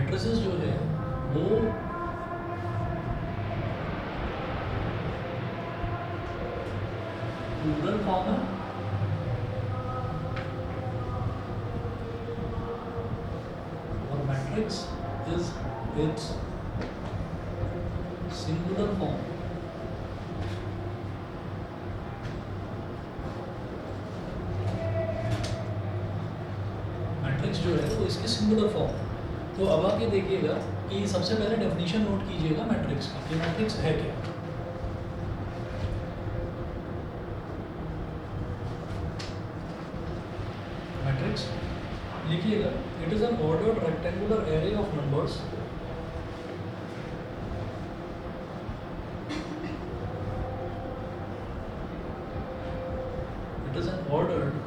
Matrices जो है वो प्लूरल फॉर्म है और matrix is it's singular form. Matrix जो है वो इसकी सिंगुलर फॉर्म। तो अब आप ये देखिएगा कि सबसे पहले डेफिनेशन नोट कीजिएगा मैट्रिक्स का, कि मैट्रिक्स है क्या। मैट्रिक्स लिखिएगा, it is an ordered rectangular array of numbers it is an ordered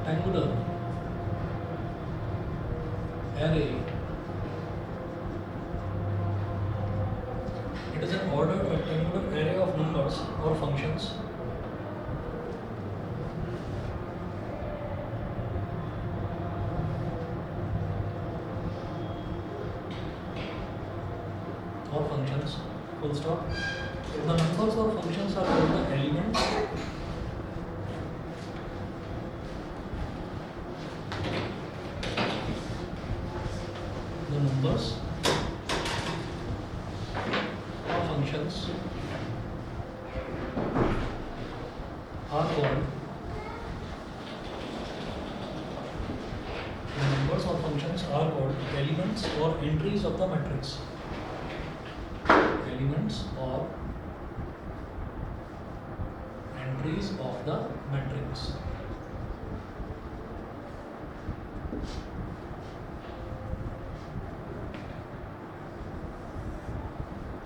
rectangular array. It is an ordered rectangular array of numbers or functions full stop. The numbers or functions are called the elements. The numbers or functions are called elements or entries of the matrix. Elements or entries of the matrix.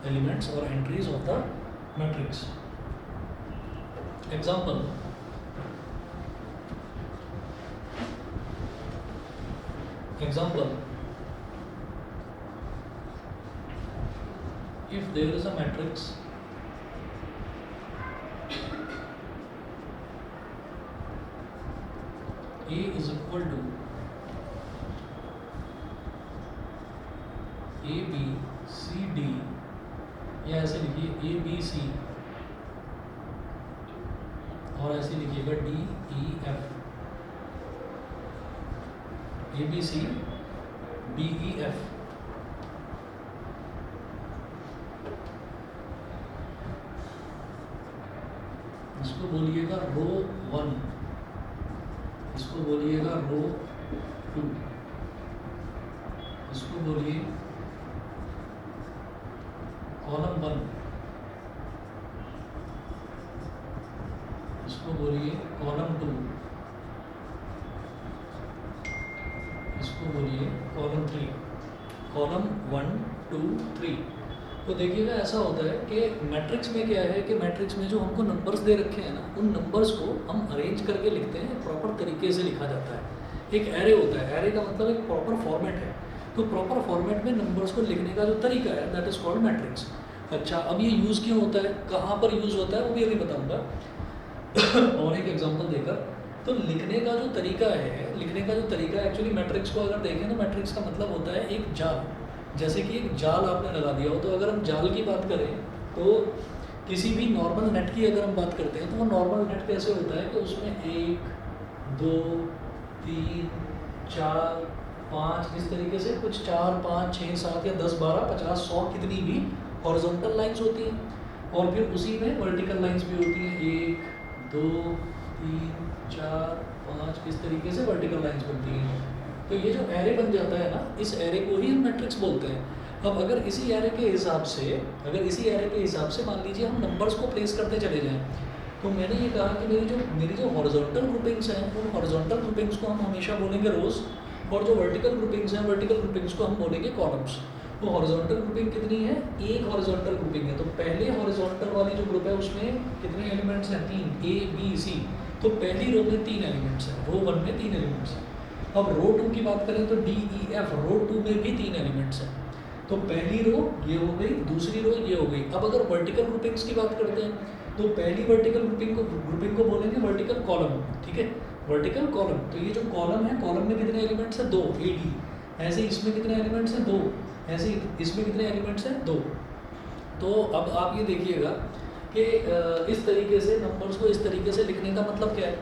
Elements or entries of the matrix. Example. If there is a matrix A is equal to A B C D, या ऐसे लिखिए A B C और ऐसे लिखिएगा D E F, A B C D E F। इसको बोलिएगा रो 1, इसको बोलिएगा रो 2, इसको बोलिए कॉलम 1, इसको बोलिए कॉलम 2, इसको बोलिए कॉलम 3, कॉलम 1 2 3। तो देखिएगा ऐसा होता है कि मैट्रिक्स में क्या है कि मैट्रिक्स में जो हमको नंबर्स दे रखे हैं ना, उन नंबर्स को हम अरेंज करके लिखते हैं, प्रॉपर तरीके से लिखा जाता है। एक एरे होता है, एरे का मतलब एक प्रॉपर फॉर्मेट है, तो प्रॉपर फॉर्मेट में नंबर्स को लिखने का जो तरीका है दैट इज़ कॉल्ड मैट्रिक्स। अच्छा, अब ये यूज़ क्यों होता है, कहाँ पर यूज़ होता है, वो भी अभी बताऊँगा और एक एग्जाम्पल देकर। तो लिखने का जो तरीका है, लिखने का जो तरीका एक्चुअली मैट्रिक्स को अगर देखें तो मैट्रिक्स का मतलब होता है एक जाल। जैसे कि एक जाल आपने लगा दिया हो, तो अगर हम जाल की बात करें तो किसी भी नॉर्मल नेट की अगर हम बात करते हैं तो वो नॉर्मल नेट कैसे होता है कि उसमें 1 2 3 4 5 इस तरीके से कुछ 4 5 6 7 या 10 12 50 100 कितनी भी हॉरिजॉन्टल लाइंस होती हैं और फिर उसी में वर्टिकल लाइंस भी होती हैं, 1 2 3 4 5 इस तरीके से वर्टिकल लाइंस बनती हैं। तो ये जो एरे बन जाता है ना, इस एरे को ही हम मैट्रिक्स बोलते हैं। अब अगर इसी एरे के हिसाब से मान लीजिए हम नंबर्स को प्लेस करते चले जाएं, तो मैंने ये कहा कि मेरी जो हॉरिजॉन्टल ग्रुपिंग्स हैं, उन हॉरिजॉन्टल ग्रुपिंग्स को हम हमेशा बोलेंगे रोज, और जो वर्टिकल ग्रुपिंग्स हैं, वर्टिकल ग्रुपिंग्स को हम बोलेंगे कॉलम्स। तो हॉरिजॉन्टल ग्रुपिंग कितनी है, एक हॉरिजॉन्टल ग्रुपिंग है। तो पहले हॉरिजॉन्टल वाली जो ग्रुप है उसमें कितने एलिमेंट्स हैं, 3, A B C। तो पहली रो में 3 एलिमेंट्स हैं, रो 1 में 3 एलिमेंट्स हैं। अब रो 2 की बात करें तो D E F, रो 2 में भी 3 एलिमेंट्स हैं। तो पहली रो ये हो गई, दूसरी रो ये हो गई। अब अगर वर्टिकल ग्रुपिंग्स की बात करते हैं तो पहली वर्टिकल ग्रुपिंग को बोलेंगे वर्टिकल कॉलम, ठीक है। वर्टिकल कॉलम, तो ये जो कॉलम है, कॉलम में कितने एलिमेंट्स हैं? 2, AD। ऐसे इसमें कितने एलिमेंट्स हैं? 2। ऐसे इसमें कितने एलिमेंट्स हैं? 2। तो अब आप ये देखिएगा कि इस तरीके से नंबर्स को इस तरीके से लिखने का मतलब क्या है?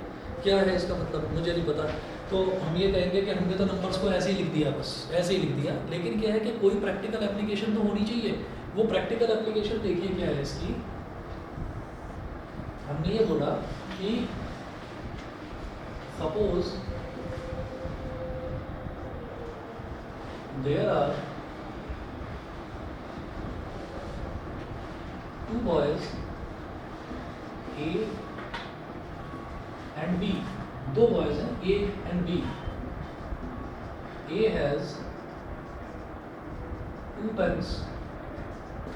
क्या है इसका मतलब? मुझे नहीं पता। तो हम ये कहेंगे कि हमने तो नंबर्स को ऐसे ही लिख दिया, बस ऐसे ही लिख दिया। लेकिन क्या है कि कोई प्रैक्टिकल एप्लीकेशन तो होनी चाहिए। वो प्रैक्टिकल एप्लीकेशन देखिए क्या है इसकी। हमने ये बोला कि suppose there are 2 boys A and B, 2 boys हैं A and B. A has 2 pens,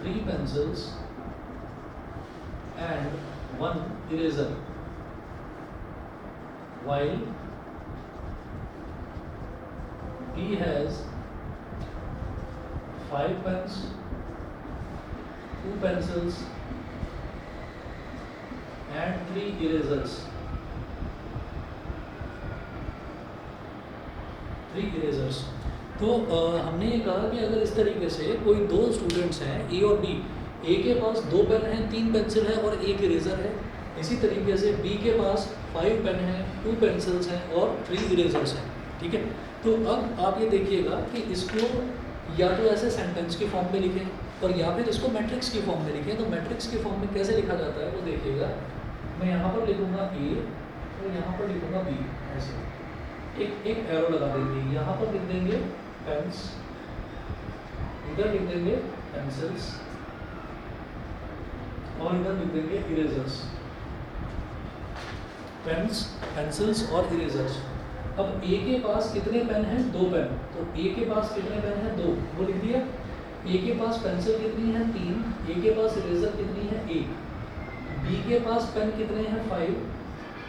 3 pencils and 1 eraser, while B has 5 pens, 2 pencils and 3 erasers. 3 erasers. तो हमने ये कहा कि अगर इस तरीके से कोई 2 स्टूडेंट्स हैं A और B, A के पास 2 पेन हैं, 3 पेंसिल है और 1 इरेजर है। इसी तरीके से B के पास 5 पेन हैं, 2 पेंसिल्स हैं और 3 इरेजर्स हैं। ठीक है, तो अब आप ये देखिएगा कि इसको या तो ऐसे सेंटेंस की फॉर्म में लिखें और या फिर इसको मैट्रिक्स की फॉर्म में लिखें। तो मैट्रिक्स की फॉर्म में कैसे लिखा जाता है वो देखिएगा। मैं यहाँ पर लिखूँगा A और यहाँ पर लिखूँगा B, ऐसे एक एरो लगा देंगे। यहाँ पर लिख देंगे पेन्स, इधर लिख देंगे पेंसिल्स और इधर लिख देंगे इरेजर्स। पेन्स, पेंसिल्स और इरेजर्स। अब A के पास कितने पेन हैं? 2 पेन। तो A के पास कितने पेन हैं? 2, वो लिख दिया। A के पास पेंसिल कितनी है? 3। A के पास इरेजर कितनी है? 1। B के पास पेन कितने हैं? 5।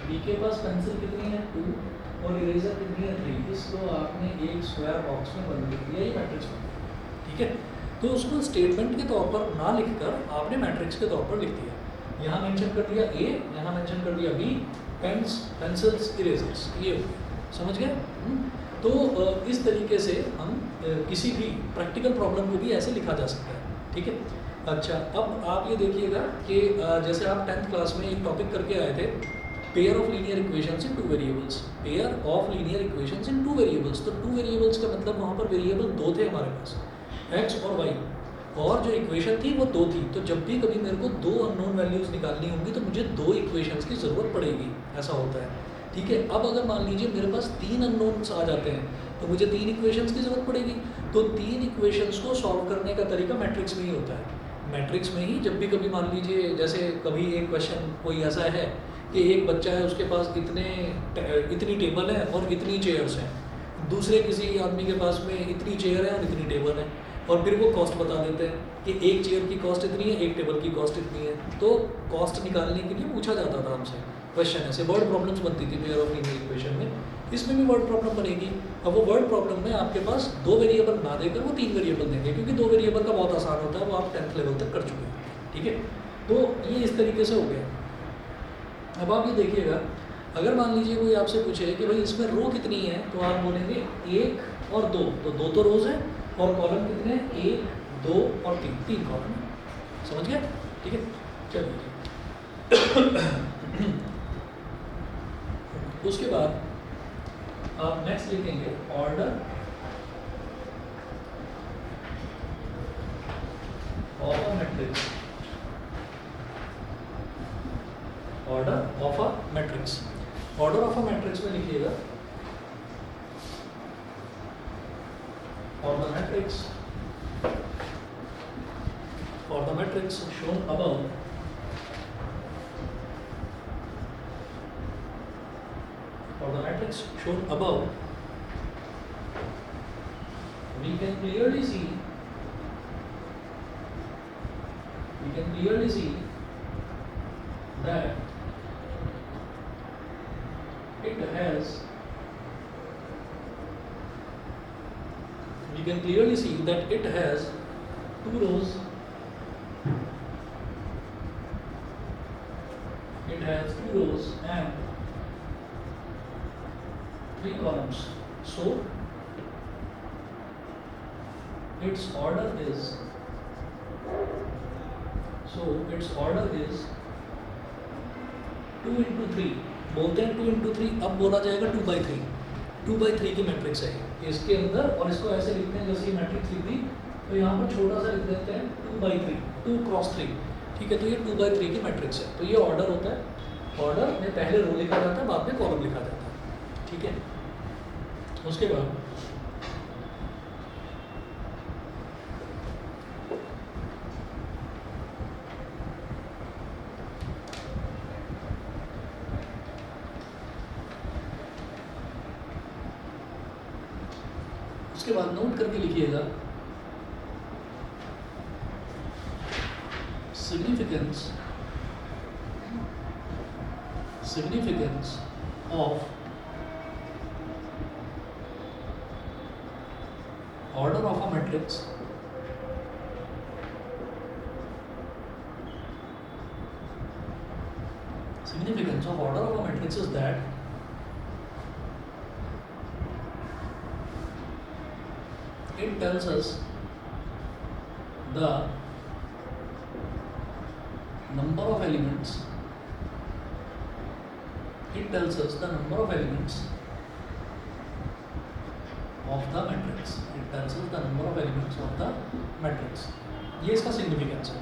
B के पास पेंसिल कितनी है? 2 और इरेजर कितनी है? 3। इसको आपने एक स्क्वायर बॉक्स में बंद कर दिया, ये मैट्रिक्स में। ठीक है, तो उसको स्टेटमेंट के तौर पर ना लिखकर आपने मैट्रिक्स के तौर पर लिख दिया। यहाँ मेंशन कर दिया A, यहाँ मेंशन कर दिया B, पेन्स, पेंसिल्स, इरेजर्स, ये हो गया। समझ गए? तो इस तरीके से हम किसी भी प्रैक्टिकल प्रॉब्लम को भी ऐसे लिखा जा सकता है। ठीक है, अच्छा अब आप ये देखिएगा कि जैसे आप 10th क्लास में एक टॉपिक करके आए थे, pair of linear equations in 2 variables. Pair of linear equations in 2 variables. तो 2 वेरिएबल्स का मतलब वहाँ पर वेरिएबल 2 थे हमारे पास, x और y, और जो इक्वेशन थी वो 2 थी। तो जब भी कभी मेरे को 2 अननोन वैल्यूज़ निकालनी होंगी तो मुझे 2 इक्वेशंस की ज़रूरत पड़ेगी, ऐसा होता है। ठीक है, अब अगर मान लीजिए मेरे पास 3 अननोन्स आ जाते हैं तो मुझे 3 इक्वेशंस की ज़रूरत पड़ेगी। तो 3 इक्वेशंस को सॉल्व करने का तरीका मैट्रिक्स में ही होता है। मैट्रिक्स में ही जब भी कभी मान लीजिए जैसे कभी एक क्वेश्चन कोई ऐसा है कि एक बच्चा है, उसके पास इतनी टेबल है और इतनी चेयर्स हैं, दूसरे किसी आदमी के पास में इतनी चेयर है और इतनी टेबल है, और फिर वो कॉस्ट बता देते हैं कि एक चेयर की कॉस्ट इतनी है, एक टेबल की कॉस्ट इतनी है। तो कॉस्ट निकालने के लिए पूछा जाता था हमसे क्वेश्चन, ऐसे वर्ड प्रॉब्लम्स बनती थी पेयर ऑफ लीनियर इक्वेशन में। इसमें भी वर्ड प्रॉब्लम बनेगी। अब वो वर्ड प्रॉब्लम में आपके पास 2 वेरिएबल ना देकर वो 3 वेरिएबल देंगे, क्योंकि 2 वेरिएबल का बहुत आसान होता है, वो आप 10th लेवल तक कर चुके हैं। ठीक है, तो ये इस तरीके से हो गया। अब आप ये देखिएगा, अगर मान लीजिए कोई आपसे पूछे कि भाई इसमें रो कितनी है, तो आप बोलेंगे 1 और 2। तो 2 तो रोज है, और कॉलम कितने हैं? 1, 2 और 3 कॉलम है। समझ गए? ठीक है, चलिए उसके बाद आप नेक्स्ट लिखेंगे order of a matrix. Order of a matrix, order of a matrix में लिखिएगा for the matrix shown above, for the matrix shown above, we can clearly see that it has two rows, and 3 columns. So its order is 2 into 3. बोलते हैं 2 into 3, अब बोला जाएगा 2 by 3. 2 by 3 की matrix है इसके अंदर, और इसको ऐसे लिखते हैं जैसे ये मैट्रिक्स लिख दी, तो यहाँ पर छोटा सा लिख देते हैं 2 by 3, 2 क्रॉस 3. ठीक है, तो ये 2 by 3 की मैट्रिक्स है. तो ये ऑर्डर होता है. ऑर्डर में पहले रो लिखा जाता है, बाद में कॉलम लिखा जाता है. ठीक है, उसके बाद नोट करके लिखिएगा significance of order of a matrix is that it tells us the number of elements. It tells us the number of elements of the matrix. It tells us the number of elements of the matrix. ये इसका significance है.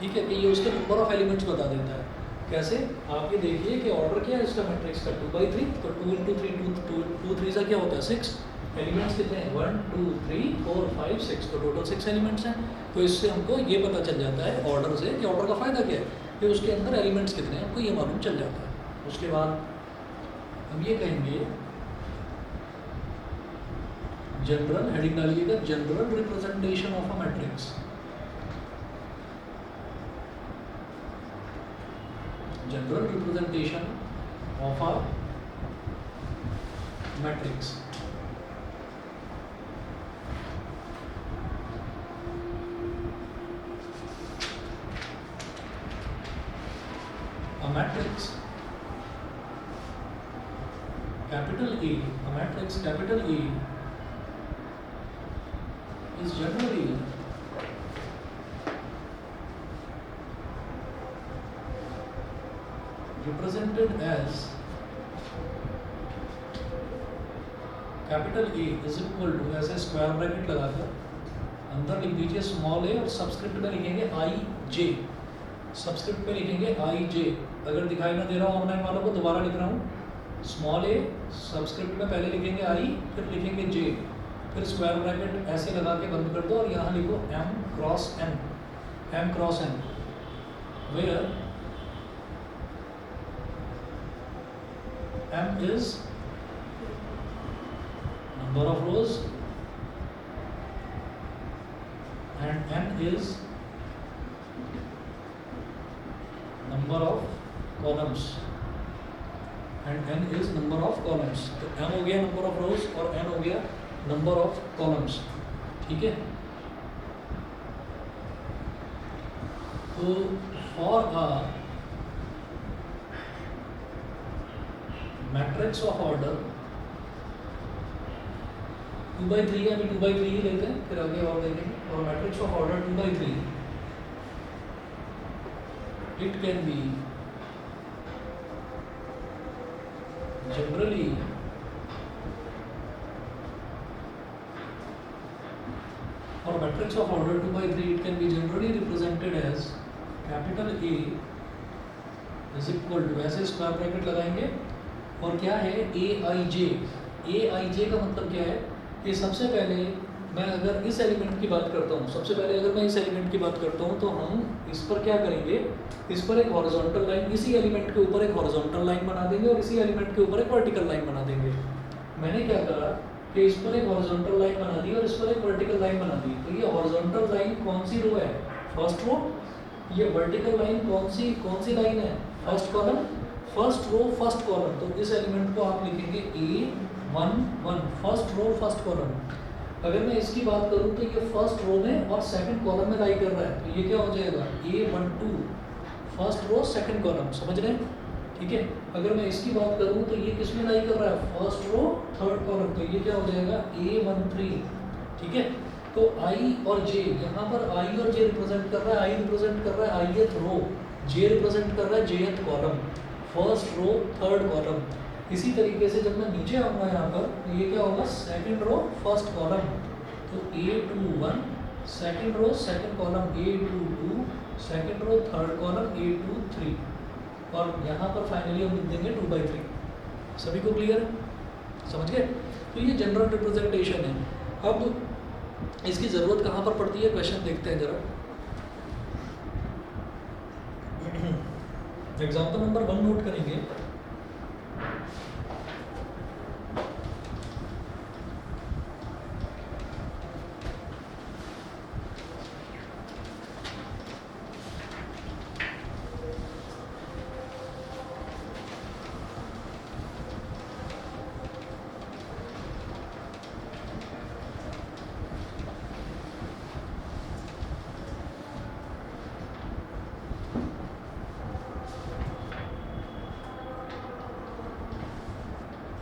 ठीक है, कि ये उसके number of elements बता देता है. कैसे? आप ये देखिए कि ऑर्डर क्या है इसका मैट्रिक्स का 2 by 3, तो 2 into 3 2 3 क्या होता है 6. एलिमेंट्स कितने हैं 1 2 3 4 5 6, तो टोटल 6 एलिमेंट्स हैं. तो इससे हमको ये पता चल जाता है ऑर्डर से कि ऑर्डर का फ़ायदा क्या है, कि उसके अंदर एलिमेंट्स कितने हैं हमको ये मालूम चल जाता है. उसके बाद हम ये कहेंगे जनरल, हेडिंग डालिएगा general representation of a matrix. General representation of a matrix. A matrix capital A is generally represented as capital A is equal to, ऐसे स्क्वायर ब्रैकेट लगाकर अंदर लिख दीजिए स्मॉल a और सबस्क्रिप्ट में लिखेंगे IJ. सबस्क्रिप्ट में लिखेंगे IJ. अगर दिखाई ना दे रहा हो ऑनलाइन वालों को, दोबारा लिख रहा हूँ. स्मॉल a सबस्क्रिप्ट में पहले लिखेंगे I, फिर लिखेंगे J, फिर स्क्वायर ब्रैकेट ऐसे लगा के बंद कर दो और यहाँ लिखो M cross N, where M is number of rows and N is number of columns. तो M हो गया नंबर ऑफ रोज और N हो गया नंबर ऑफ कॉलम्स. ठीक है, तो for a matrix of order 2 by 3 है, अभी 2 by 3 ही लेते हैं, फिर आगे और देखेंगे. और matrix of order 2 by 3 it can be generally for matrix of order 2 by 3 it can be generally represented as capital A is equal to, ऐसे स्क्वायर ब्रैकेट लगाएंगे और क्या है AIJ. AIJ का मतलब क्या है कि सबसे पहले मैं अगर इस एलिमेंट की बात करता हूँ, तो हम इस पर क्या करेंगे, इस पर एक हॉरिजॉन्टल लाइन, इसी एलिमेंट के ऊपर एक हॉरिजॉन्टल लाइन बना देंगे और इसी एलिमेंट के ऊपर एक वर्टिकल लाइन बना देंगे. मैंने क्या करा कि इस पर एक हॉरिजॉन्टल लाइन बना दी और इस पर एक वर्टिकल लाइन बना दी. तो ये हॉरिजॉन्टल लाइन कौन सी रो है, फर्स्ट रो. ये वर्टिकल लाइन कौन सी लाइन है, first column, first row first column. तो इस एलिमेंट को आप लिखेंगे A11, first row first column. अगर मैं इसकी बात करूं तो ये फर्स्ट रो में और सेकंड कॉलम में लाई कर रहा है, तो ये क्या हो जाएगा A12 first row second column. समझ रहे हैं? ठीक है। अगर मैं इसकी बात करूँ तो ये किस में लाई कर रहा है, फर्स्ट रो थर्ड कॉलम, तो ये क्या हो जाएगा A13, ठीक है। तो I और J, यहाँ पर I और J रिप्रेजेंट कर रहा है, I रिप्रेजेंट कर रहा है ith रो, J रिप्रेजेंट कर रहा है jth column, first row third column. इसी तरीके से जब मैं नीचे आऊँगा यहाँ पर तो ये क्या होगा, सेकंड रो फर्स्ट कॉलम, तो A21, second row second column A22, second row third column A23, और यहाँ पर फाइनली हम लिख देंगे 2/3। सभी को क्लियर है, समझ गए। तो ये जनरल रिप्रेजेंटेशन है। अब इसकी ज़रूरत कहाँ पर पड़ती है, क्वेश्चन देखते हैं जरा। एग्जाम्पल नंबर 1 नोट करेंगे।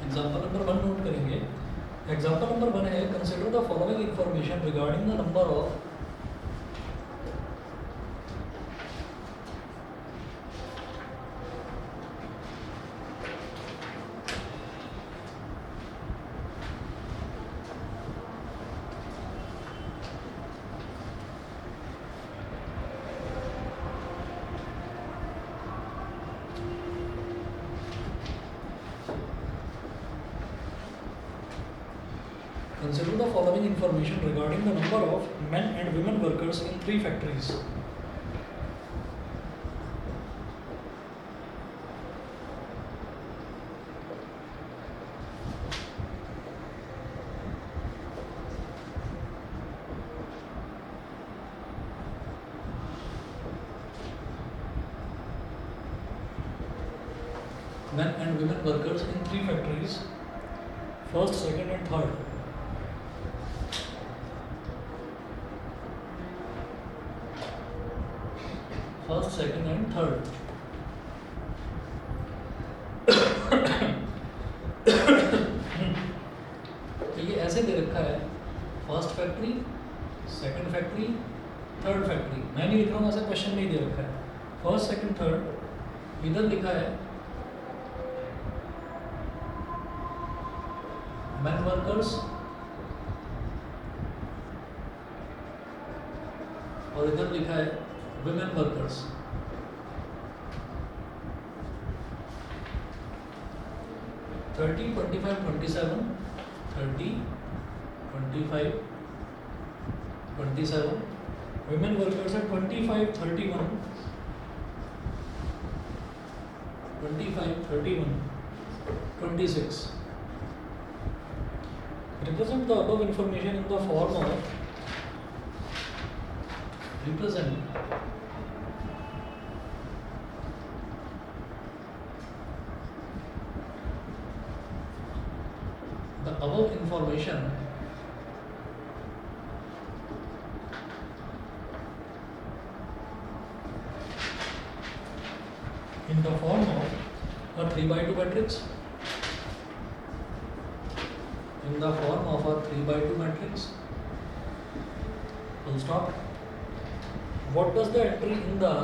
एग्जाम्पल नंबर 1 नोट करेंगे। एग्जाम्पल नंबर 1 है, consider the following information regarding the number of Consider the following information regarding the number of men and women workers in 3 factories. Men and women workers in 3 factories, first, second and third. First second and third. तो ये ऐसे दे रखा है, first factory, second factory, third factory. मैं नहीं लिख रहा हूँ, ऐसा क्वेश्चन नहीं दे रखा है। फर्स्ट सेकंड थर्ड, इधर लिखा है मैन वर्कर्स और इधर लिखा है women workers। Thirty 25 27, 30 25 27, women workers are 25 31, 25 31 26। Represent the above information in the form of represent the above information in the form of a 3/2 matrix, in the form of a 3/2 matrix, full stop. What does the entry in the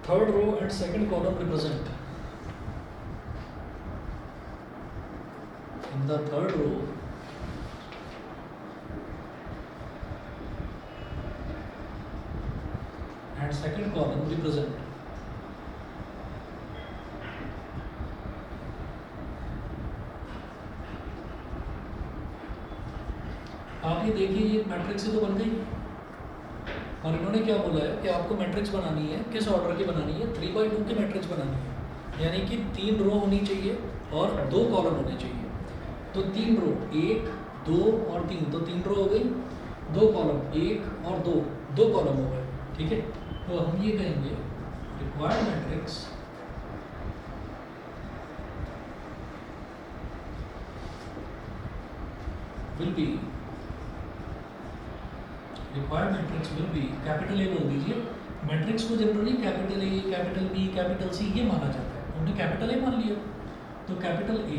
third row and second column represent? In the third row and second column represent? आप ये देखिए, ये matrix ही तो बन गई, और इन्होंने क्या बोला है कि आपको मैट्रिक्स बनानी है, किस ऑर्डर की बनानी है, 3/2 की मैट्रिक्स बनानी है, यानी कि 3 रो होनी चाहिए और 2 कॉलम होने चाहिए। तो 3 रो, 1 2 और 3, तो 3 रो हो गई, 2 कॉलम, 1 और 2, 2 कॉलम हो गए, ठीक है। तो हम ये कहेंगे required matrix will be required matrix will be, capital A बोल दीजिए, मैट्रिक्स को generally capital A, capital B, capital C ये माना जाता है, हमने कैपिटल ए मान लिया, तो कैपिटल ए,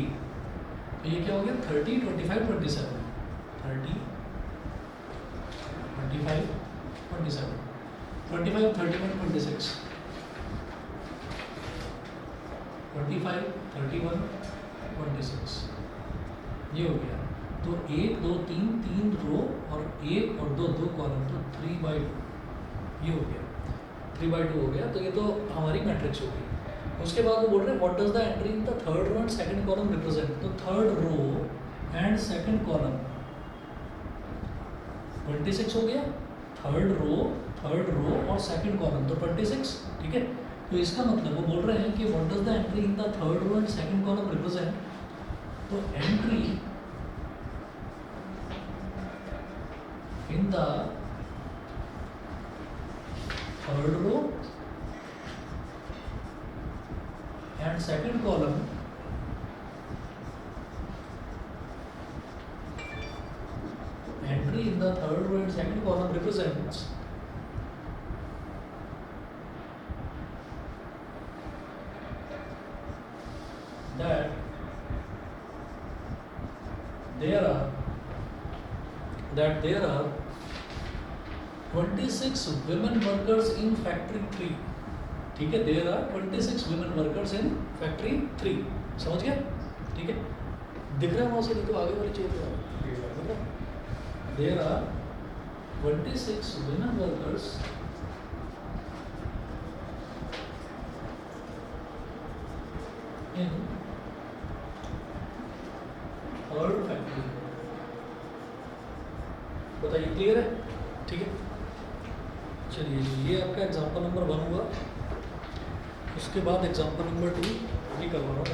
तो ये क्या हो गया 30, 25, 27, 30, 25, 27, 25, 31, 26, 25, 31, 26, ये हो गया। तो 1, 2, 3, 3 रो और 1 और 2, 2 कॉलम, तो 3/2 ये हो गया, 3/2 हो गया। तो ये तो हमारी मैट्रिक्स हो गई। उसके बाद वो बोल रहे हैं what does the entry in the third row and second column represent, तो third row and second column 26 हो गया, थर्ड रो और सेकंड कॉलम तो 26, ठीक है। तो इसका मतलब वो बोल रहे हैं कि what does the entry in the third row and second column represent, तो entry in the third row and second column entry in the third row and second column represents that there are 26 women workers in factory 3, ठीक है। There are 26 women workers in factory 3, समझ गया, ठीक है। दिख रहा है वहाँ से, नहीं तो आगे वाली चीज़ है। There are 26 women workers in third factory, बताइए क्लियर है, ठीक है। चलिए जी, ये आपका एग्जाम्पल नंबर 1 हुआ। उसके बाद एग्जाम्पल नंबर 2 भी करवा रहा हूँ।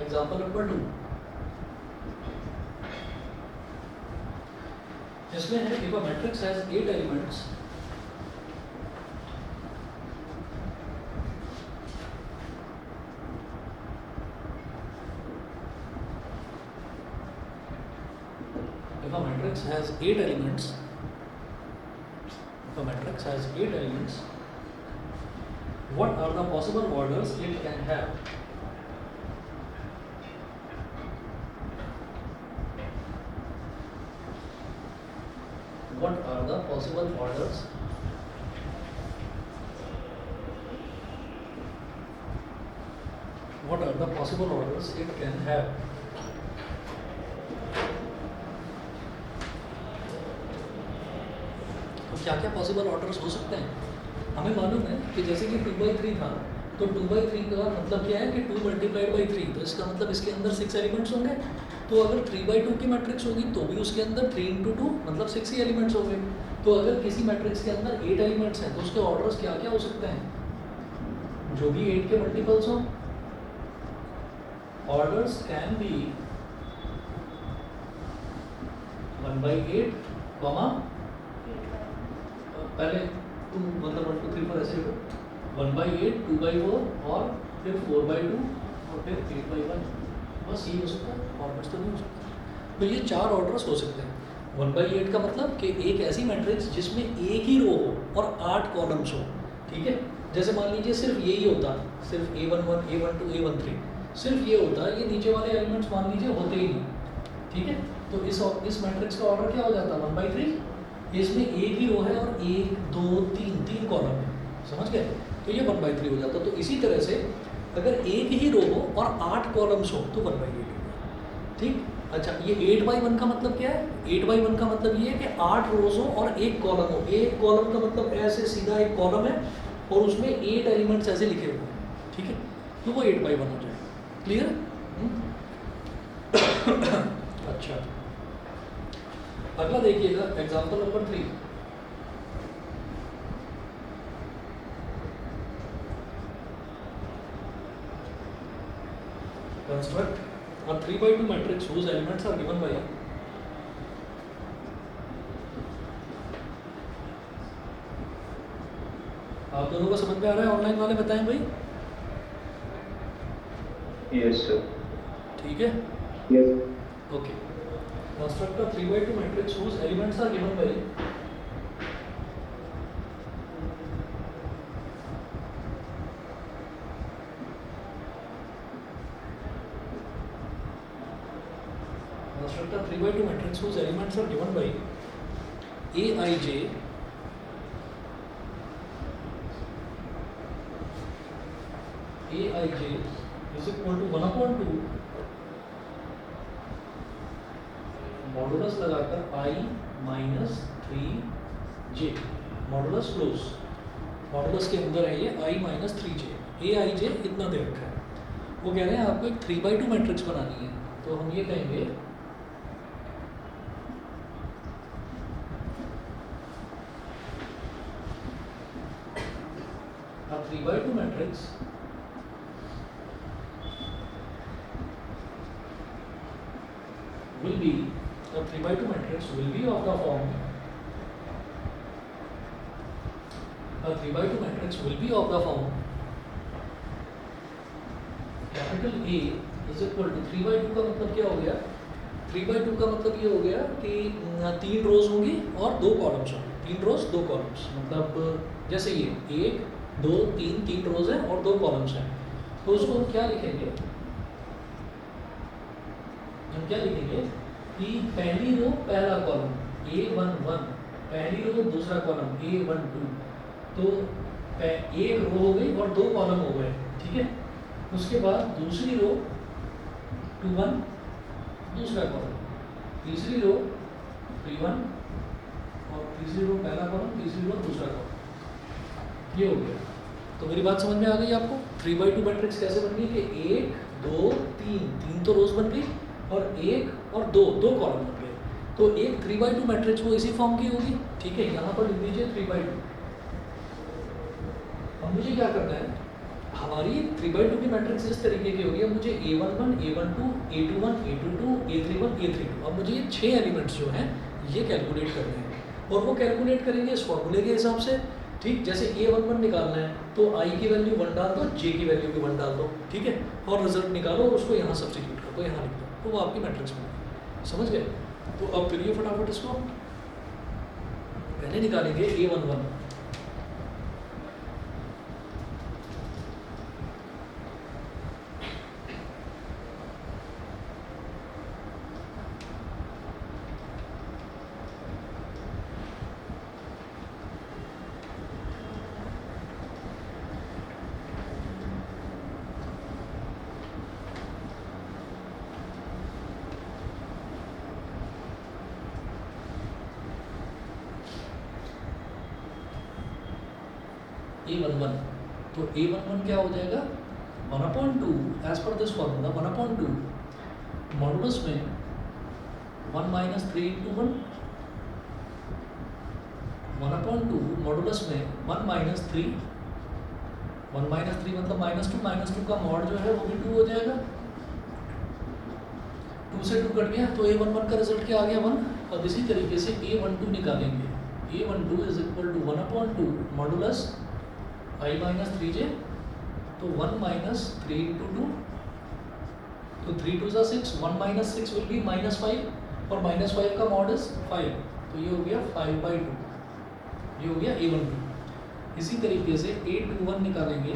Example number 2, इसमें है if a matrix has 8 elements, if a matrix has 8 elements, what are the possible orders it can have? What are the possible orders it can have? तो क्या क्या पॉसिबल ऑर्डर्स हो सकते हैं? हमें मालूम है कि जैसे कि 2/3 था, तो 2/3 का मतलब क्या है कि 2 × 3, तो इसका मतलब इसके अंदर 6 एलिमेंट्स होंगे। तो अगर 3/2 की मैट्रिक्स होगी तो भी उसके अंदर 3 × 2 मतलब 6 ही एलिमेंट्स हो गए। तो अगर किसी मैट्रिक्स के अंदर 8 एलिमेंट्स हैं तो उसके ऑर्डर्स क्या क्या हो सकते हैं? जो भी 8 के मल्टीपल्स हो, ऑर्डर्स कैन बी 1/8 कॉमा, पहले तुम मतलब 1 2 3 4 ऐसे लिखो, 1/8, 2/4 और फिर 4/2 और फिर 8/1। बस ये हो सकता है, ऑर्डर्स तो नहीं हो सकता। तो ये 4 ऑर्डर्स हो सकते हैं। 1/8 का मतलब कि एक ऐसी मैट्रिक्स जिसमें एक ही रो हो और 8 कॉलम्स हो, ठीक है। जैसे मान लीजिए सिर्फ यही होता, सिर्फ A11, A12, A13, सिर्फ ये होता, ये नीचे वाले एलिमेंट्स मान लीजिए होते ही नहीं, ठीक है। तो इस मैट्रिक्स का ऑर्डर क्या हो जाता है 1/3। इसमें एक ही रो है और 1 2 3 कॉलम है, समझ गए। तो ये 1/3 हो जाता। तो इसी तरह से अगर एक ही रो हो और 8 कॉलम्स हो तो 1/8 होगा, ठीक। अच्छा, ये 8/1 का मतलब क्या है? 8/1 का मतलब ये है कि 8 रोज हो और एक कॉलम हो। एक कॉलम का मतलब ऐसे सीधा एक कॉलम है और उसमें 8 एलिमेंट्स ऐसे लिखे हुए हैं, ठीक है। तो वो 8/1 हो जाएगा। क्लियर? अच्छा, अगला देखिएगा example number 3। Construct a 3/2 matrix whose elements are given by आप दोनों को समझ में आ रहा है? ऑनलाइन वाले बताएं भाई। Yes sir. ठीक है, yes. Okay. Construct a 3/2 matrix whose elements are given by construct a 3/2 matrix whose elements are given by Aij is equal to 1/2 modulus लगाकर I minus 3j, modulus close, modulus के अंदर है ये I minus 3j। Aij इतना दे रखा है। वो कह रहे हैं आपको एक 3/2 मैट्रिक्स बनानी है, तो हम ये कहेंगे a 3/2 matrix will be the 3/2 matrix will be of the form, a 3/2 matrix will be of the form capital A is equal to 3/2 का मतलब क्या हो गया? 3/2 का मतलब ये हो गया कि 3 रोज होंगी और 2 कॉलम्स होंगे। 3 रोज 2 कॉलम्स, मतलब जैसे ये 1 2 3 रोज हैं और 2 कॉलम्स हैं। तो उसको हम क्या लिखेंगे? हम क्या लिखेंगे कि पहली रो पहला कॉलम A11, पहली रो दूसरा कॉलम A12, तो एक रो हो गई और 2 कॉलम हो गए, ठीक है। उसके बाद दूसरी रो 2 1 दूसरा कॉलम, तीसरी रो 3 1 और तीसरी रो पहला कॉलम, तीसरी रो दूसरा कॉलम, ये हो गया। तो मेरी बात समझ में आ गई आपको? 3/2 मैट्रिक्स कैसे बन गई कि 1 2 3 तो रोज बन गई और 1 और 2 कॉलम बन गए। तो एक 3/2 मैट्रिक्स वो इसी फॉर्म की होगी, ठीक है। यहाँ पर लिख दीजिए 3/2। अब मुझे क्या करना है? हमारी 3/2 की मैट्रिक्स इस तरीके की होगी। अब मुझे A11 A12 A21 A22 A31 A32, अब मुझे ये 6 एलिमेंट्स जो हैं ये कैलकुलेट करने हैं और वो कैलकुलेट करेंगे इस फॉर्मूले के हिसाब से, ठीक। जैसे A11 निकालना है तो I की वैल्यू 1 डाल दो, J की वैल्यू भी 1 डाल दो, ठीक है। और रिजल्ट निकालो और उसको यहाँ सब्स्टिट्यूट कर दो, यहाँ लिख दो, तो वो आपकी मैट्रिक्स बनेगी। समझ गए? तो अब करिए फटाफट इसको। पहले निकालेंगे A11, A11, तो A11 क्या हो जाएगा? 1/2 as per this formula, 1/2 modulus में 1 माइनस 3 इंटू 1, 1/2 मॉडुलस में 1 माइनस 3, 1 माइनस 3 मतलब -2 का मॉड जो है वो भी 2 हो जाएगा, 2 से 2 कट गया तो A11 का रिजल्ट क्या आ गया 1। अब इसी तरीके से A12 निकालेंगे। A12 is equal to 1/2 modulus I minus 3j, तो 1 माइनस 3 इंटू 2, तो 3 2 ज़ा 6, 1 माइनस 6 विल बी -5 और -5 का मॉड इज 5, तो ये हो गया 5/2, ये हो गया A12। इसी तरीके से A21 निकालेंगे।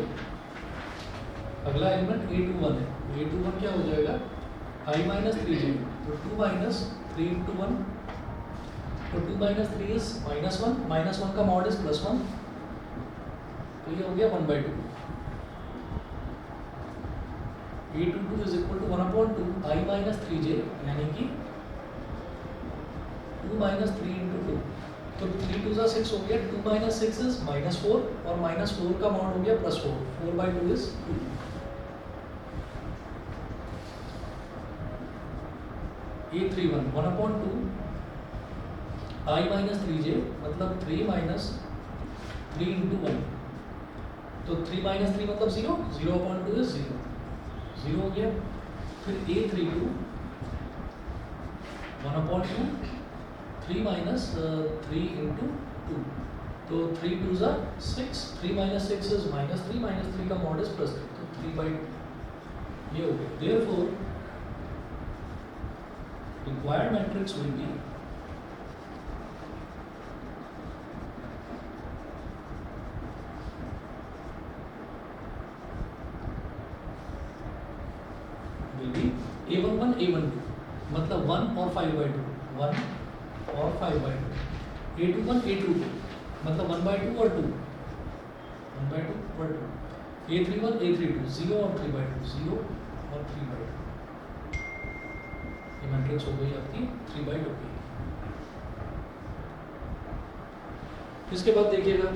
अगला एलिमेंट A21 है, A21 क्या हो जाएगा I माइनस 3j, तो 2 माइनस 3 इंटू 1, तो 2 माइनस 3 इज -1, -1 का मॉड इज +1, तो ये हो गया 1/2। A22 is equal to 1/2 I minus 3j, यानी कि 2 माइनस 3 इंटू 2, तो 3 2 ज़ा 6 हो गया, 2 माइनस 6 इज -4 और -4 का मॉड हो गया +4, 4/2 is 2। A31 1/2 I minus 3j, मतलब 3 माइनस 3 इंटू 1, तो 3 माइनस 3 मतलब 0, 0/2 इज 0, 0 हो गया। फिर A32 1/2 3 माइनस 3 इंटू 2, तो 3 2 ज़ा 6, 3 माइनस 6 इज -3, -3 का मॉड इज +3, तो 3/2 ये हो गया। Therefore required matrix will be A11 A12, मतलब 1 और 5/2, 1 और 5/2, A21 A22, मतलब 1/2 और 2, 1/2 और 2, A31 A32, 0 और 3/2, 0 और 3/2, ये मैट्रिक्स हो गई आपकी 3/2 की। इसके बाद देखिएगा,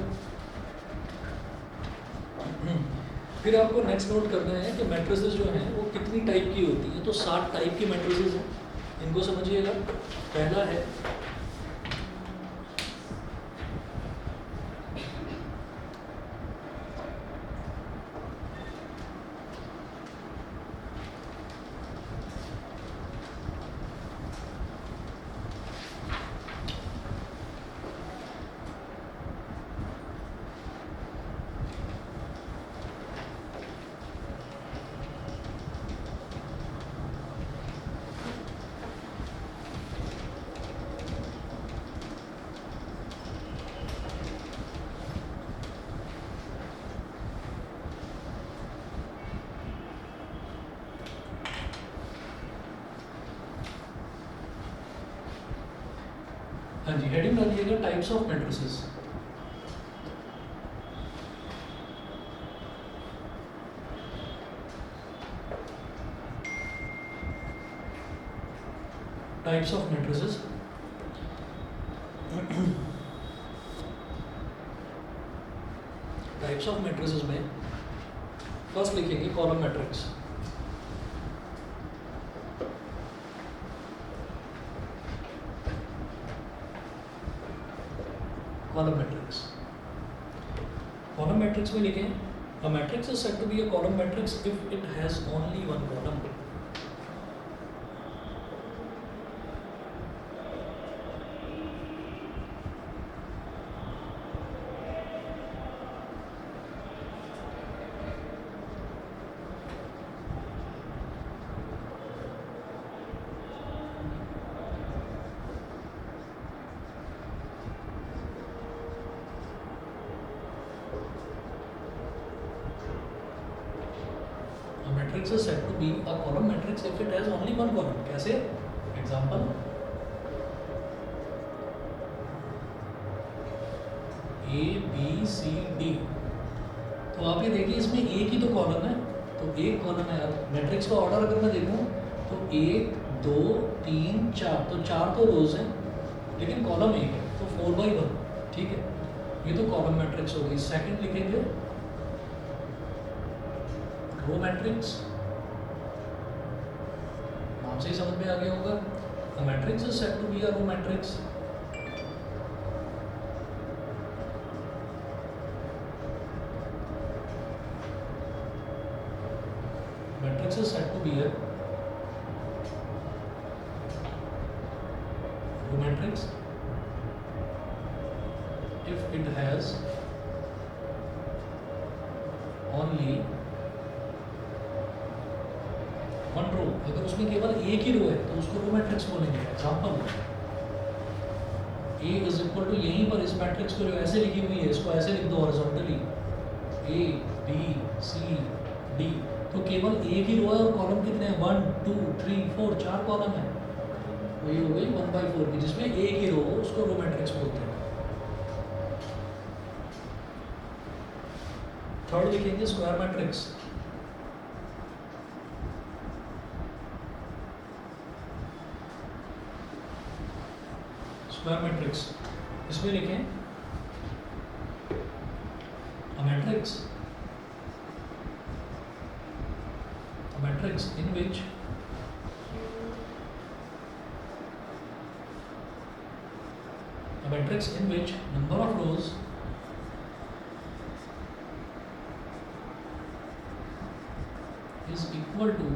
फिर आपको नेक्स्ट नोट करना है कि मैट्रिसेस जो हैं वो कितनी टाइप की होती हैं। तो 7 टाइप की मैट्रिसेस हैं, इनको समझिएगा। पहला है हाँ जी, हेडिंग डालिएगा types of matrices. Types of matrices. Types of matrices में फर्स्ट लिखेंगे column matrix. Column matrix, column matrix में लिखें a matrix is said to be a column matrix if it has only one column। Matrix is said to be a column matrix if it has only one column। कैसे? Example, A B C D, तो आप ये देखिए इसमें एक ही तो column है, तो एक कॉलम है। मैट्रिक्स का ऑर्डर अगर मैं देखूँ तो 1 2 3 4, तो 4 तो रोज हैं लेकिन कॉलम एक है, तो 4/1, ठीक है। ये तो कॉलम मैट्रिक्स हो गई। सेकंड लिखेंगे रो मैट्रिक्स, नाम से ही समझ में आ गया होगा। A matrix is said to be a row matrix matrix is said to be a row matrix if it has only one row, अगर उसमें केवल एक ही रो है तो उसको रो मैट्रिक्स बोलेंगे। Example A is equal to, यहीं पर इस मैट्रिक्स को जो ऐसे लिखी हुई है इसको ऐसे लिख दो horizontally, A B C D, तो केवल एक ही रो है और कॉलम कितने हैं, 1 2 3 4, 4 कॉलम है, वही हो गई 1/4 की, जिसमें एक ही रो हो उसको रो मैट्रिक्स बोलते हैं। थर्ड लिखेंगे स्क्वायर मैट्रिक्स। स्क्वायर मैट्रिक्स इसमें लिखें a matrix in which number of rows is equal to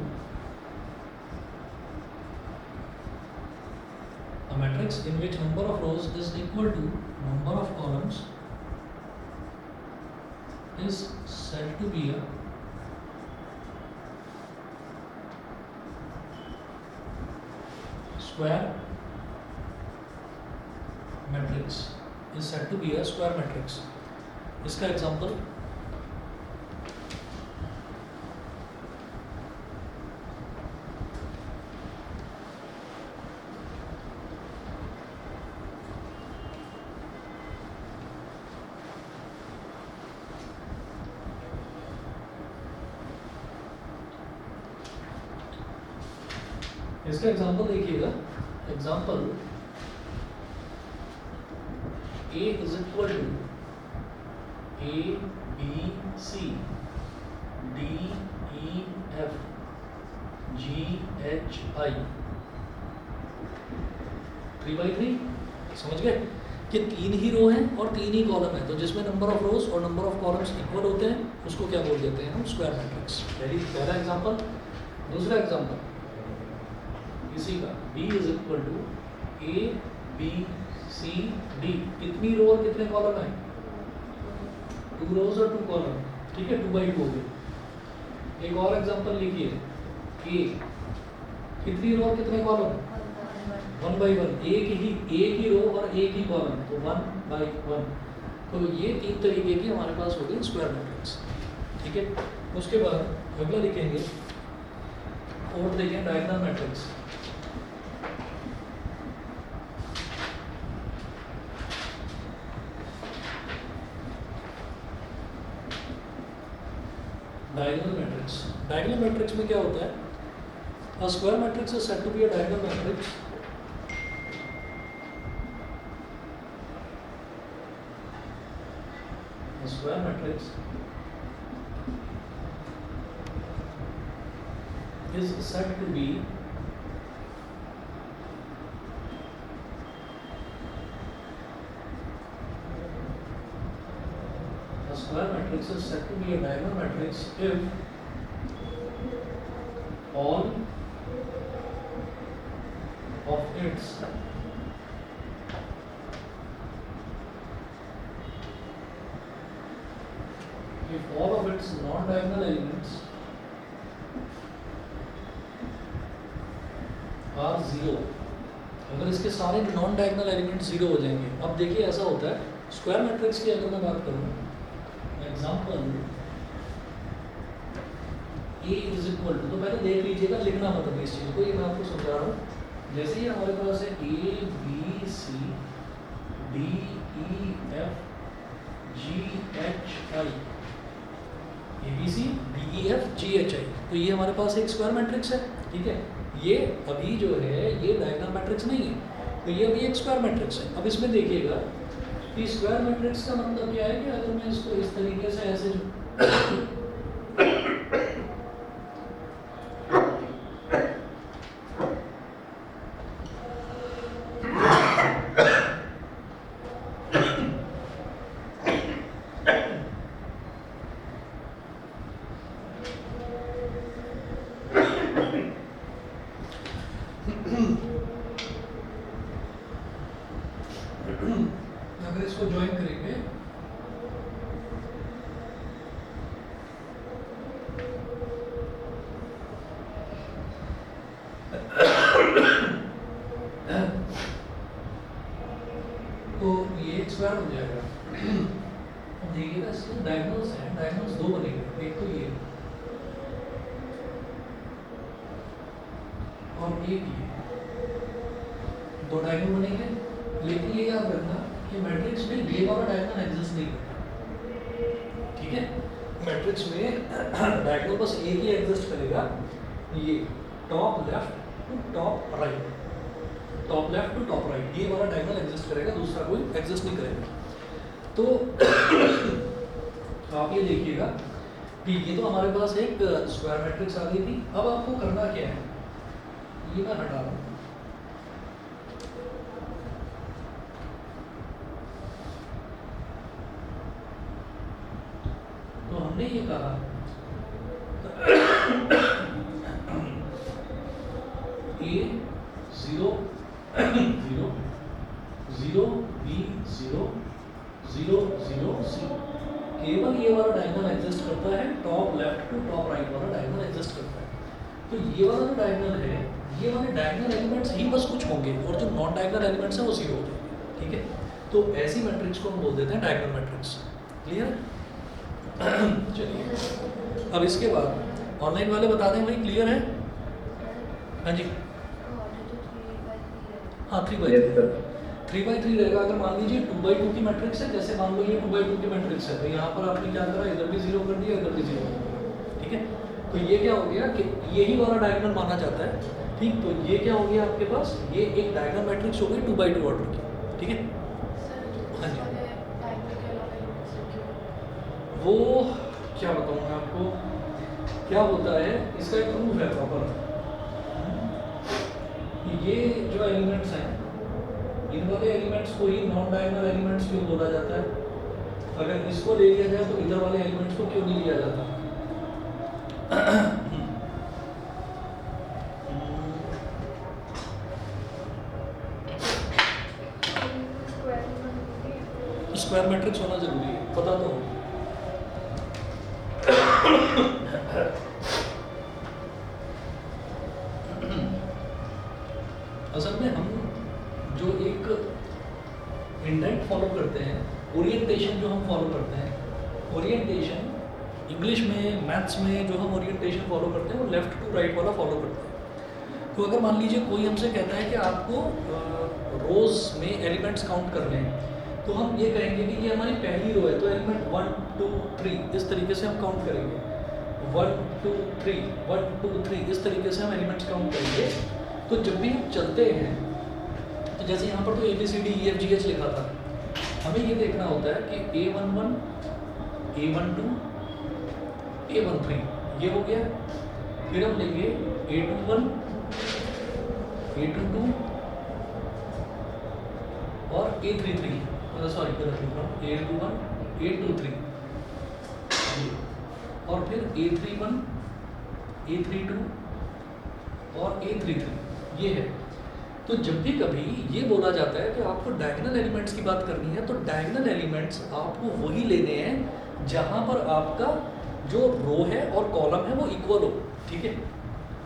a matrix in which number of rows is equal to number of columns is said to be a square matrix, is said to be a square matrix। इसका example देखिएगा। Example A is equal to A B C D E F G H I 3/3। समझ गए कि तीन ही रो हैं और तीन ही column है, तो जिसमें नंबर ऑफ रोज और नंबर ऑफ कॉलम्स इक्वल होते हैं उसको क्या बोल देते हैं हम, स्क्वायर मैट्रिक्स। पहला एग्जांपल। दूसरा एग्जांपल इसी का, B is equal to A B C D, कितनी रो और कितने कॉलम है, 2 रोज और 2 कॉलम, ठीक है, 2/2 हो गई। एक और एग्जांपल लिखिए, A कितनी रो और कितने कॉलम, 1/1, एक ही रो और एक ही कॉलम, तो 1/1। तो ये 3 तरीके की हमारे पास हो गई स्क्वायर मैट्रिक्स, ठीक है। उसके बाद अगला लिखेंगे और देखें डायगोनल मैट्रिक्स। डायगोनल मैट्रिक्स में क्या होता है, a square matrix is said to be a diagonal matrix a square matrix is said to be a square matrix is said to be a diagonal matrix if all of its non-diagonal elements are 0। अगर इसके सारे non diagonal element 0 हो जाएंगे। अब देखिए ऐसा होता है स्क्वायर मैट्रिक्स की, अगर मैं बात करूँ example A is equal to, तो पहले देख लीजिएगा, लिखना मतलब इस चीज़ को, ये मैं आपको समझा रहा हूँ। जैसे ही हमारे पास है A B C D E F G H I, ABC DEF GHI, तो ये हमारे पास एक स्क्वायर मैट्रिक्स है, ठीक है। ये अभी जो है ये डायगोनल मैट्रिक्स नहीं है, तो ये अभी एक स्क्वायर मैट्रिक्स है। अब इसमें देखिएगा कि स्क्वायर मैट्रिक्स का मतलब क्या है कि अगर मैं इसको इस तरीके से ऐसे जो एक ये, दो डायगोनल बनेंगे, लेकिन ये याद रखना कि मैट्रिक्स में ये वाला डायगोनल एग्जिस्ट नहीं करता, ठीक है। मैट्रिक्स में डायगोनल बस एक ही एग्जिस्ट करेगा, ये top left to top right, top left to top right, ये वाला डायगोनल एग्जिस्ट करेगा, दूसरा कोई एग्जिस्ट नहीं करेगा। तो आप ये देखिएगा कि ये तो हमारे पास एक स्क्वायर मैट्रिक्स आ गई थी। अब आपको करना क्या है, ये मैं हटा रहा हूँ, तो हमने ये कहा A 0 0 0 B 0 0 0 C, केवल ये वाला डायगोनल एग्जिस्ट करता है, top left to top right वाला डायगोनल एग्जिस्ट करता है। तो ये वाला जो डायगोनल है, ये वाले डायगोनल एलिमेंट्स ही बस कुछ होंगे और जो नॉन डायगोनल एलिमेंट्स हैं वो जीरो हो जाएंगे, ठीक है। तो ऐसी मैट्रिक्स को हम बोल देते हैं डायगोनल मैट्रिक्स, क्लियर है? चलिए अब इसके बाद ऑनलाइन वाले बता दें भाई, क्लियर है? हाँ जी, हाँ 3/3 Yes, sir. 3/3 रहेगा। अगर मान लीजिए 2/2 की मैट्रिक्स है, जैसे मान लो ये 2/2 की मैट्रिक्स है, तो यहाँ पर आपने क्या करा, इधर भी 0 कर दिया, इधर भी 0 कर दिया, ठीक है। तो ये क्या हो गया कि यही वाला डायगोनल माना जाता है, ठीक। तो ये क्या हो गया आपके पास, ये एक डायगोनल मैट्रिक्स हो गई 2/2 ऑर्डर की, ठीक है। हाँ जी, वो क्या बताऊँ मैं आपको, क्या होता है, इसका एक प्रूफ है प्रॉपर। ये जो एलिमेंट्स हैं, इन वाले एलिमेंट्स को ही नॉन डायगोनल एलिमेंट्स क्यों बोला जाता है? अगर इसको ले लिया जाए तो इधर वाले एलिमेंट्स को क्यों नहीं लिया जाता? स्क्वायर मैट्रिक्स होना जरूरी है, पता तो हो। असल में हम जो एक इंडेंट फॉलो करते हैं, ओरिएंटेशन जो हम फॉलो करते हैं, ओरिएंटेशन इंग्लिश में, मैथ्स में जो हम ओरिएंटेशन फॉलो करते हैं वो लेफ्ट टू राइट वाला फॉलो करते हैं। तो अगर मान लीजिए कोई हमसे कहता है कि आपको रोज में एलिमेंट्स काउंट करने हैं, तो हम ये कहेंगे कि ये हमारी पहली रो है, तो एलिमेंट 1 2 3 इस तरीके से हम काउंट करेंगे, 1 2 3 1 2 3 इस तरीके से हम एलिमेंट्स काउंट करेंगे। तो जब भी हम चलते हैं, तो जैसे यहाँ पर तो ABCDEFGH लिखा था, हमें ये देखना होता है कि A11 A12 A13 ये हो गया, फिर हम लेंगे A21 A22 और A33, सॉरी A21 A23 और फिर A31 A32 और A33 ये है। तो जब भी कभी ये बोला जाता है कि आपको डायगोनल एलिमेंट्स की बात करनी है, तो डायगोनल एलिमेंट्स आपको वही लेने हैं जहाँ पर आपका जो रो है और कॉलम है वो इक्वल हो, ठीक है।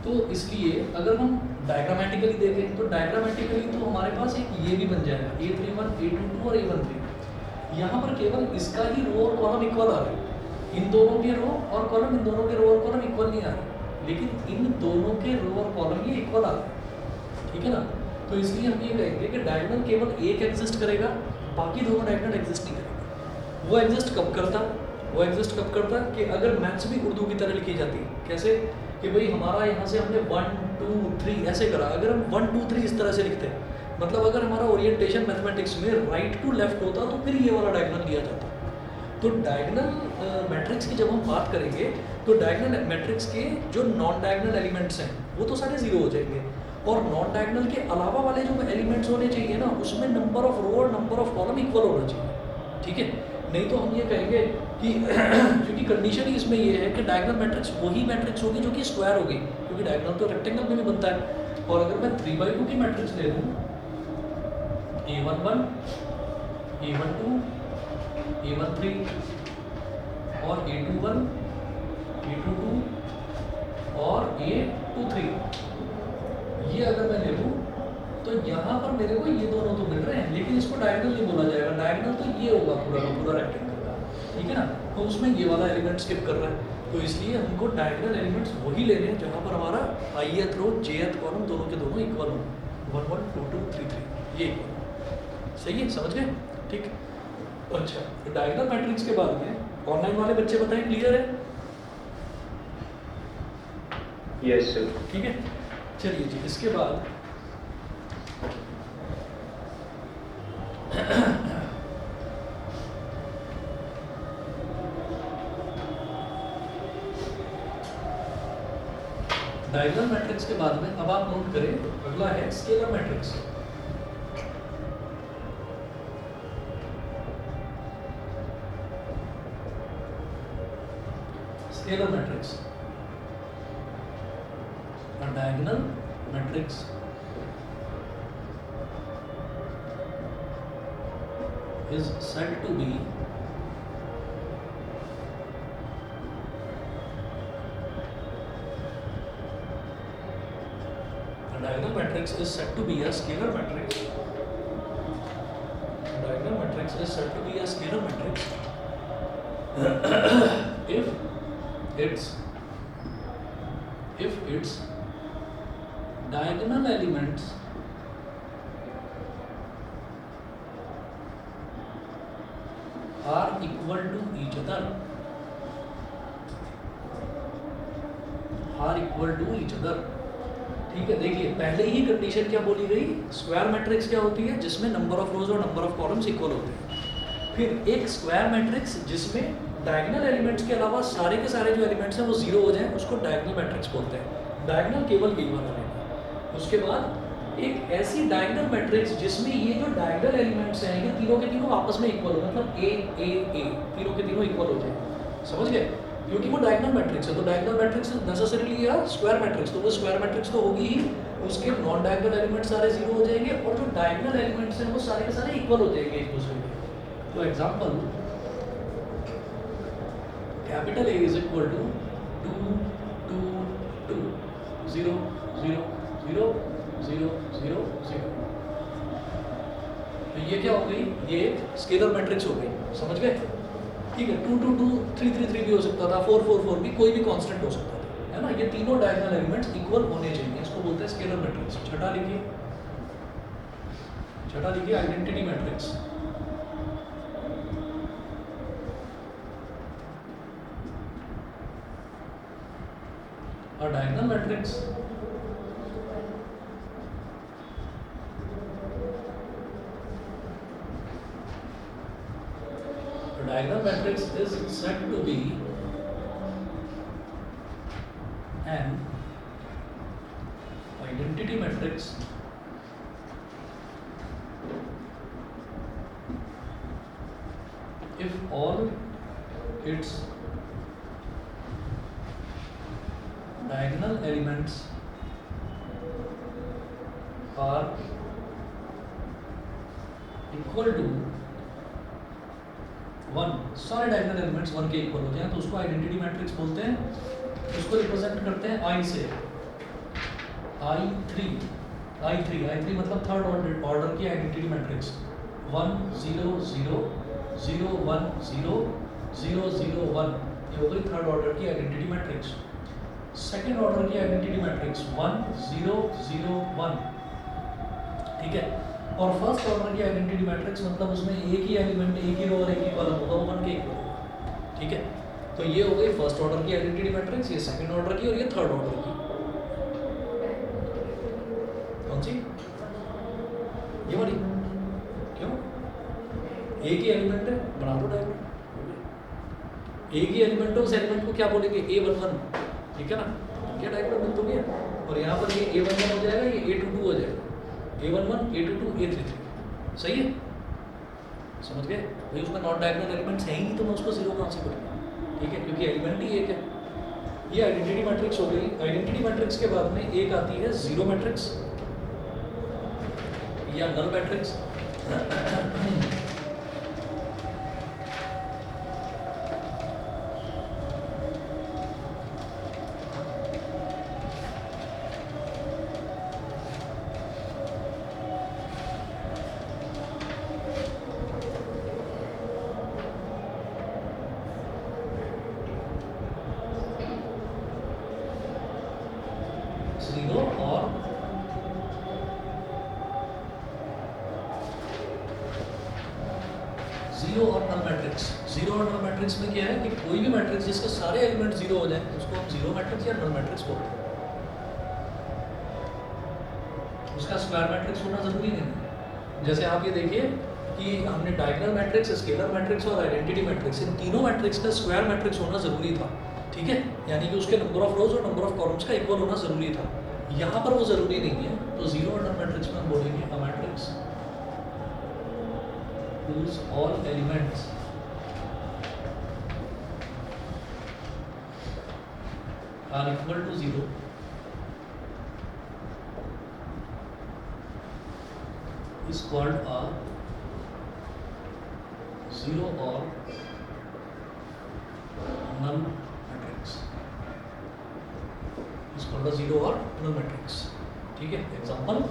तो इसलिए अगर हम डायग्रामेटिकली देखें तो डायग्रामेटिकली तो हमारे पास एक ये भी बन जाएगा A31 A22 और A13। यहाँ पर केवल इसका ही रो और कॉलम इक्वल आ रहे हैं, इन दोनों के रो और कॉलम, इन दोनों के रो और कॉलम इक्वल नहीं आ रहे, लेकिन इन दोनों के रो और कॉलम ये इक्वल आ रहे हैं, ठीक है ना। तो इसलिए हम ये कहेंगे कि डायगोनल केवल एक एग्जिस्ट करेगा, बाकी दोनों डायगोनल एग्जिस्ट नहीं करेंगे। वो एग्जिस्ट कब करता, वो एग्जिस्ट कब करता कि अगर मैथ्स भी उर्दू की तरह लिखी जाती, कैसे कि भाई हमारा यहाँ से हमने 1 2 3 ऐसे करा, अगर हम 1 2 3 इस तरह से लिखते हैं, मतलब अगर हमारा ओरिएंटेशन मैथमेटिक्स में राइट टू लेफ्ट होता तो फिर ये वाला डायगोनल लिया जाता। तो डायगोनल मैट्रिक्स की जब हम बात करेंगे तो डायगोनल मैट्रिक्स के जो नॉन डायगोनल एलिमेंट्स हैं वो तो सारे जीरो हो जाएंगे, और नॉन डायगोनल के अलावा वाले जो एलिमेंट्स होने चाहिए ना, उसमें नंबर ऑफ रो और नंबर ऑफ कॉलम इक्वल होना चाहिए, ठीक है। नहीं तो हम ये कहेंगे कि क्योंकि कंडीशन ही इसमें ये है कि डायगोनल मैट्रिक्स वही मैट्रिक्स होगी जो कि स्क्वायर होगी, क्योंकि डायगोनल तो रेक्टेंगल में भी बनता है। और अगर मैं 3/2 की मैट्रिक्स ले लूँ, A11 A12 A13 और A21 A22 और A23 ये अगर मैं ले लूँ, तो यहाँ पर मेरे को ये दोनों तो मिल रहे हैं, लेकिन इसको डायगोनल नहीं बोला जाएगा। डायगोनल तो ये होगा पूरा का पूरा रेक्टेंगल का, ठीक है ना। तो उसमें ये वाला एलिमेंट स्किप कर रहा है। तो इसलिए हमको डायगोनल एलिमेंट्स वही लेने हैं जहाँ पर हमारा ith रो jth कॉलम दोनों के दोनों इक्वल हो, 1 1 2 2 3 3 ये equal। सही है, समझ गए? ठीक। अच्छा, तो डायगोनल मैट्रिक्स के बाद में ऑनलाइन वाले बच्चे बताएं, क्लियर है? Yes, sir. ठीक है, चलिए जी। इसके बाद डायगोनल मैट्रिक्स के बाद में अब आप नोट करें, अगला है scalar matrix. Scalar matrix, a diagonal matrix is said to be a diagonal matrix is said to be a scalar matrix. A diagonal matrix is said to be a scalar matrix if its diagonal elements are equal to each other, are equal to each other। ठीक है, देखिए पहले ही condition क्या बोली गई, square matrix क्या होती है, जिसमें नंबर ऑफ रोज और नंबर ऑफ कॉलम्स इक्वल होते हैं। फिर एक स्क्वायर मैट्रिक्स जिसमें डायगोनल एलिमेंट्स के अलावा सारे के सारे जो एलिमेंट्स हैं वो जीरो हो जाएं, उसको डायगोनल मैट्रिक्स बोलते हैं। डायगोनल केवल यही वाला रहेगा। उसके बाद एक ऐसी डायगोनल मैट्रिक्स जिसमें ये जो डायगोनल एलिमेंट्स हैं ये तीनों के तीनों आपस में इक्वल हो, मतलब ए तीनों के तीनों इक्वल हो जाए। समझ गए? क्योंकि वो डायगोनल मैट्रिक्स है, तो डायगोनल मैट्रिक्स नेसेसरीली या स्क्वायर मैट्रिक्स, तो वो स्क्वायर मैट्रिक्स तो होगी ही, उसके नॉन डायगोनल एलिमेंट्स सारे जीरो हो जाएंगे और जो डायगोनल एलिमेंट्स हैं वो सारे के सारे इक्वल हो जाएंगे एक दूसरे के। तो example, capital A is equal to 2 2 2 0 0 0 0 0 0। तो ये क्या हो गई, ये एक स्केलर मैट्रिक्स हो गई। समझ गए? ठीक है, 2 2 2 3 3 3 भी हो सकता था, 4 4 4 भी, कोई भी कांस्टेंट हो सकता था, है ना। ये तीनों डायगोनल एलिमेंट्स इक्वल होने चाहिए, इसको बोलते हैं स्केलर मैट्रिक्स। छठा लिखिए, छठा लिखिए identity matrix. A diagonal matrix is said to be an identity matrix if all its diagonal elements are equal to 1। सारे डायगोनल एलिमेंट्स 1 के इक्वल होते हैं तो उसको आइडेंटिटी मैट्रिक्स बोलते हैं। उसको रिप्रेजेंट करते हैं I से, I3 मतलब थर्ड ऑर्डर की आइडेंटिटी मैट्रिक्स। 1 0 0 0 1 0 0 0 1, ये हो गई थर्ड ऑर्डर की आइडेंटिटी मैट्रिक्स। सेकेंड ऑर्डर की आइडेंटिटी मैट्रिक्स 1 0 0 1, ठीक है। और फर्स्ट ऑर्डर की आइडेंटिटी मैट्रिक्स मतलब उसमें एक ही एलिमेंट, एक ही रो और एक ही कॉलम होगा, वो 1 के इक्वल होगा, ठीक है। तो ये हो गई फर्स्ट ऑर्डर की आइडेंटिटी मैट्रिक्स, ये सेकंड ऑर्डर की और ये थर्ड ऑर्डर की। कौन सी? ये वाली। क्यों? एक ही एलिमेंट है, बना दो डायग्राम। एक ही एलिमेंट है, उस एलिमेंट को क्या बोलेंगे, A11, ठीक है ना। क्या डायग्राम बन तो गया। और यहाँ पर ये A11 हो जाएगा, ये A22 हो जाएगा, A11 A22 A33। सही है, समझ गए भाई। उसमें नॉन डायगोनल एलिमेंट्स है ही नहीं तो मैं उसको जीरो कहाँ से करूँगा, ठीक है, क्योंकि एलिमेंट ही एक है। ये आइडेंटिटी मैट्रिक्स हो गई। आइडेंटिटी मैट्रिक्स के बाद में एक आती है जीरो मैट्रिक्स या नल मैट्रिक्स। जीरो और जीरो और नल मैट्रिक्स। जीरो और नल मैट्रिक्स में क्या है कि कोई भी मैट्रिक्स जिसके सारे एलिमेंट जीरो हो जाए उसको हम जीरो मैट्रिक्स या नल मैट्रिक्स बोलते हैं। उसका स्क्वायर मैट्रिक्स होना जरूरी नहीं है। जैसे आप ये देखिए कि हमने डायगोनल मैट्रिक्स, स्केलर मैट्रिक्स और आइडेंटिटी मैट्रिक्स, इन तीनों मैट्रिक्स का स्क्वायर मैट्रिक्स होना जरूरी था, ठीक है, यानी कि उसके नंबर ऑफ रोज और नंबर ऑफ कॉलम्स का इक्वल होना जरूरी था। यहाँ पर वो जरूरी नहीं है, तो जीरो और नल मैट्रिक्स में हम बोलेंगे a matrix whose all elements are equal to zero is called a zero or null matrix, is called a zero or null matrix, ठीक है। Example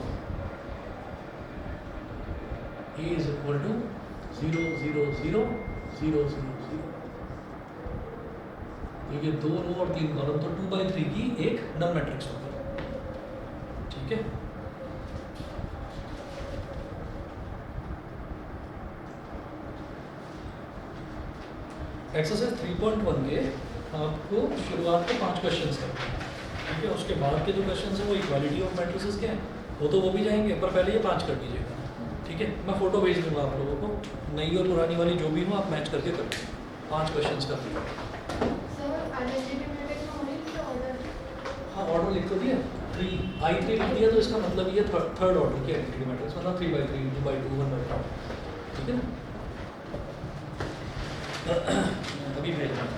A is equal to 0 0 0 0 0 0, तो ये 2 रो और 3 column तो 2/3 की एक नल मैट्रिक्स होगी, ठीक है। एक्सरसाइज 3.1 के आपको शुरुआत के 5 क्वेश्चंस करते हैं, ठीक है। उसके बाद के जो क्वेश्चंस हैं वो इक्वालिटी ऑफ मैट्रिसेस के हैं, वो भी जाएंगे, पर पहले ये 5 कर दीजिएगा, ठीक है। मैं फोटो भेज दूंगा आप लोगों को, नई और पुरानी वाली जो भी हो आप मैच करके कर 5 क्वेश्चंस कर दीजिए। हाँ ऑर्डर लिख तो दिया, 3 लिख दिया, तो इसका मतलब ये थर्ड ऑर्डर की आइडेंटिटी मैट्रिक्स, मतलब 3/3 2/2 1/2, ठीक है ना। अभी भेज रहा हूँ।